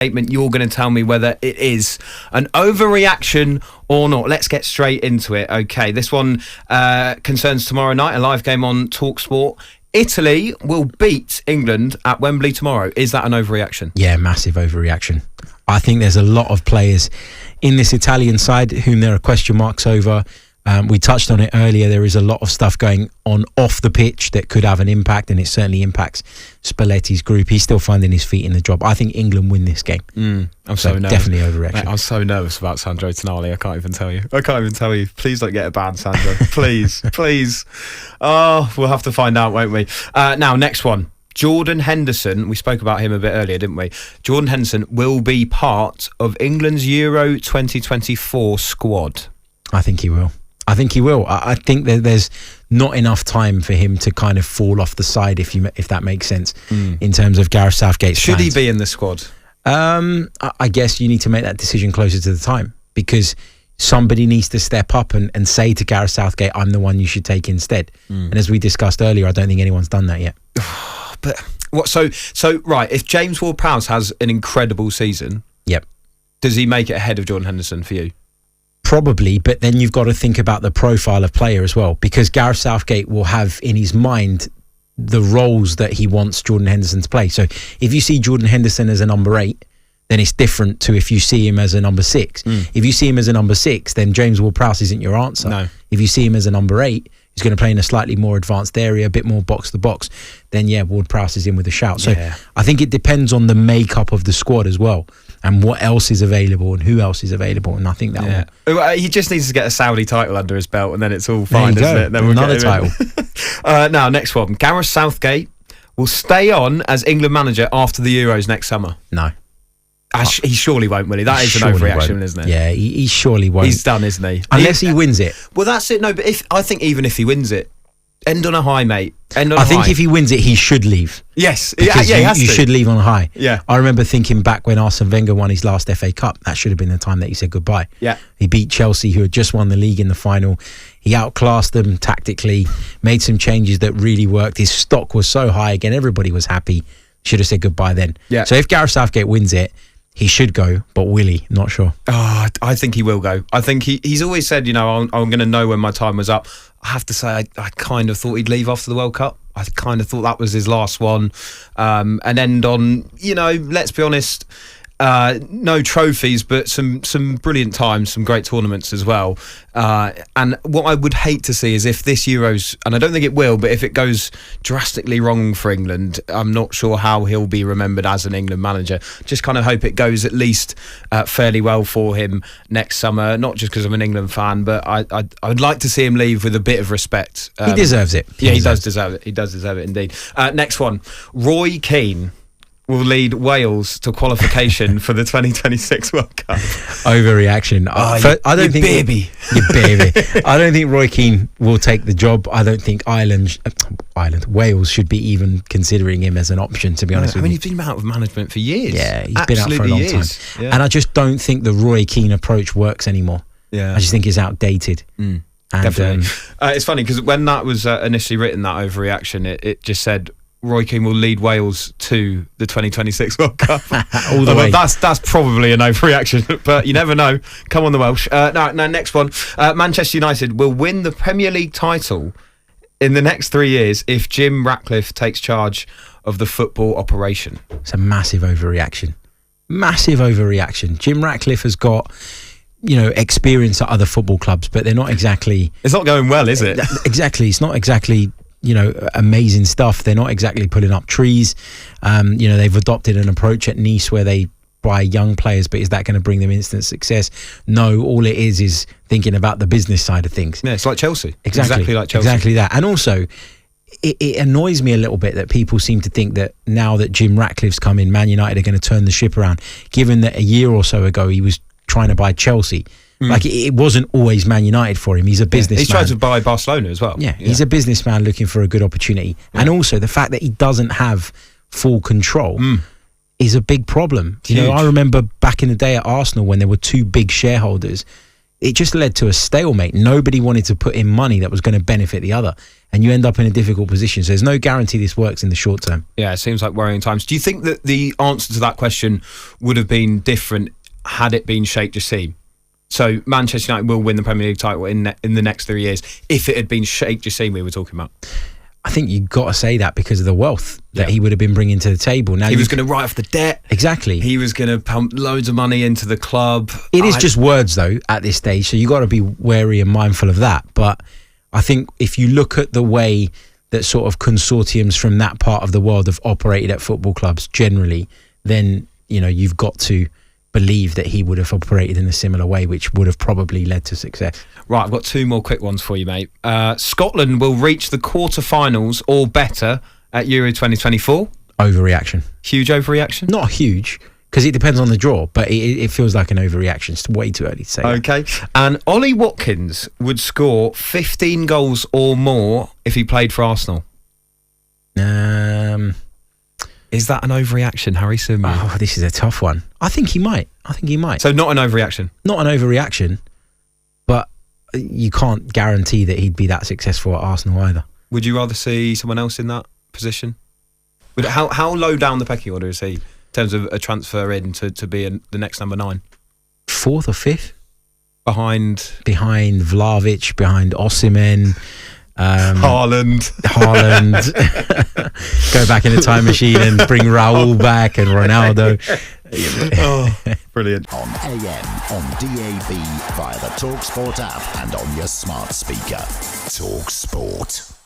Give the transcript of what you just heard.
statement. You're going to tell me whether it is an overreaction or not. Let's get straight into it. Okay, this one concerns tomorrow night, a live game on talkSPORT. Italy will beat England at Wembley tomorrow. Is that an overreaction? Yeah, massive overreaction. I think there's a lot of players in this Italian side whom there are question marks over. We touched on it earlier. There is a lot of stuff going on off the pitch that could have an impact, and it certainly impacts Spalletti's group. He's still finding his feet in the job. I think England win this game. I'm so nervous. Definitely overreaction. Mate, I'm so nervous about Sandro Tonali. I can't even tell you. Please don't get a ban, Sandro. Please, please. Oh, we'll have to find out, won't we? Now, next one. Jordan Henderson, we spoke about him a bit earlier, didn't we? Jordan Henderson will be part of England's Euro 2024 squad. I think he will. I think that there's not enough time for him to kind of fall off the side, if that makes sense, in terms of Gareth Southgate's Should plans. he be in the squad? I guess you need to make that decision closer to the time, because somebody needs to step up and say to Gareth Southgate, I'm the one you should take instead. And as we discussed earlier, I don't think anyone's done that yet. But what? So right, if James Ward-Prowse has an incredible season, yep, does he make it ahead of Jordan Henderson for you? Probably, but then you've got to think about the profile of player as well, because Gareth Southgate will have in his mind the roles that he wants Jordan Henderson to play. So if you see Jordan Henderson as a number 8, then it's different to if you see him as a number 6. If you see him as a number 6, then James Ward-Prowse isn't your answer. No. If you see him as a number 8, he's going to play in a slightly more advanced area, a bit more box to box, then yeah, Ward-Prowse is in with a shout. So yeah. I think it depends on the makeup of the squad as well, and what else is available and who else is available. And I think that he just needs to get a Saudi title under his belt, and then it's all fine, isn't it? Then another title. Now, next one. Gareth Southgate will stay on as England manager after the Euros next summer. No. He surely won't, will he? That is an overreaction, isn't it? Yeah, he surely won't. He's done, isn't he? Unless he wins it. Well, that's it. No, but I think even if he wins it, end on a high, mate. I think if he wins it, he should leave. Yes. Because you should leave on a high. Yeah. I remember thinking back when Arsene Wenger won his last FA Cup, that should have been the time that he said goodbye. Yeah. He beat Chelsea, who had just won the league in the final. He outclassed them tactically, made some changes that really worked. His stock was so high again, everybody was happy. Should have said goodbye then. Yeah. So if Gareth Southgate wins it, he should go, but will he? Not sure. Oh, I think he will go. I think he's always said, I'm going to know when my time was up. I have to say, I kind of thought he'd leave after the World Cup. I kind of thought that was his last one. And end on, let's be honest, no trophies, but some brilliant times, some great tournaments as well. And what I would hate to see is if this Euros, and I don't think it will, but if it goes drastically wrong for England, I'm not sure how he'll be remembered as an England manager. Just kind of hope it goes at least fairly well for him next summer, not just because I'm an England fan, but I would like to see him leave with a bit of respect. He deserves it. He does deserve it. He does deserve it indeed. Next one, Roy Keane will lead Wales to qualification for the 2026 World Cup. Overreaction. I don't think baby. I don't think Roy Keane will take the job. I don't think Wales should be even considering him as an option, to be honest with you. He's been out of management for years. Yeah, he's been out for a long time. Yeah. And I just don't think the Roy Keane approach works anymore. Yeah. I just think it's outdated. And, definitely. It's funny because when that was initially written, that overreaction, it just said Roy Keane will lead Wales to the 2026 World Cup. All the way. That's probably an overreaction, but you never know. Come on, the Welsh. Now, next one. Manchester United will win the Premier League title in the next 3 years if Jim Ratcliffe takes charge of the football operation. It's a massive overreaction. Massive overreaction. Jim Ratcliffe has got experience at other football clubs, but they're not exactly... It's not going well, is it? Exactly. It's not exactly... amazing stuff. They're not exactly pulling up trees. They've adopted an approach at Nice where they buy young players, but is that going to bring them instant success? No, all it is thinking about the business side of things. Yeah, it's like Chelsea. Exactly like Chelsea. Exactly that. And also, it annoys me a little bit that people seem to think that now that Jim Ratcliffe's come in, Man United are going to turn the ship around, given that a year or so ago he was trying to buy Chelsea. Like it wasn't always Man United for him. He's a businessman. He's tried to buy Barcelona as well. Yeah, he's a businessman looking for a good opportunity. Yeah. And also the fact that he doesn't have full control is a big problem. Huge. I remember back in the day at Arsenal when there were two big shareholders. it just led to a stalemate. Nobody wanted to put in money that was going to benefit the other, and you end up in a difficult position. So there's no guarantee this works in the short term. Yeah, it seems like worrying times. Do you think that the answer to that question would have been different had it been Sheikh Jassim? So Manchester United will win the Premier League title in the next 3 years if it had been Sheikh Jassim we were talking about. I think you've got to say that because of the wealth that he would have been bringing to the table. Now he was going to write off the debt. Exactly. He was going to pump loads of money into the club. It is just words, though, at this stage, so you've got to be wary and mindful of that. But I think if you look at the way that sort of consortiums from that part of the world have operated at football clubs generally, then, you know, you've got to believe that he would have operated in a similar way, which would have probably led to success. Right, I've got 2 more quick ones for you, mate. Scotland will reach the quarterfinals or better at Euro 2024. Overreaction. Huge overreaction? Not huge, because it depends on the draw, but it feels like an overreaction. It's way too early to say. Okay. And Ollie Watkins would score 15 goals or more if he played for Arsenal. Is that an overreaction, Harry Symeou? Oh, this is a tough one. I think he might. So not an overreaction? Not an overreaction, but you can't guarantee that he'd be that successful at Arsenal either. Would you rather see someone else in that position? How low down the pecking order is he in terms of a transfer in to be the next number 9? 4th or 5th? Behind Vlahovic, behind Osimhen. Haaland. Go back in the time machine and bring Raul back and Ronaldo. Brilliant. On AM, on DAB, via the talkSPORT app and on your smart speaker. talkSPORT.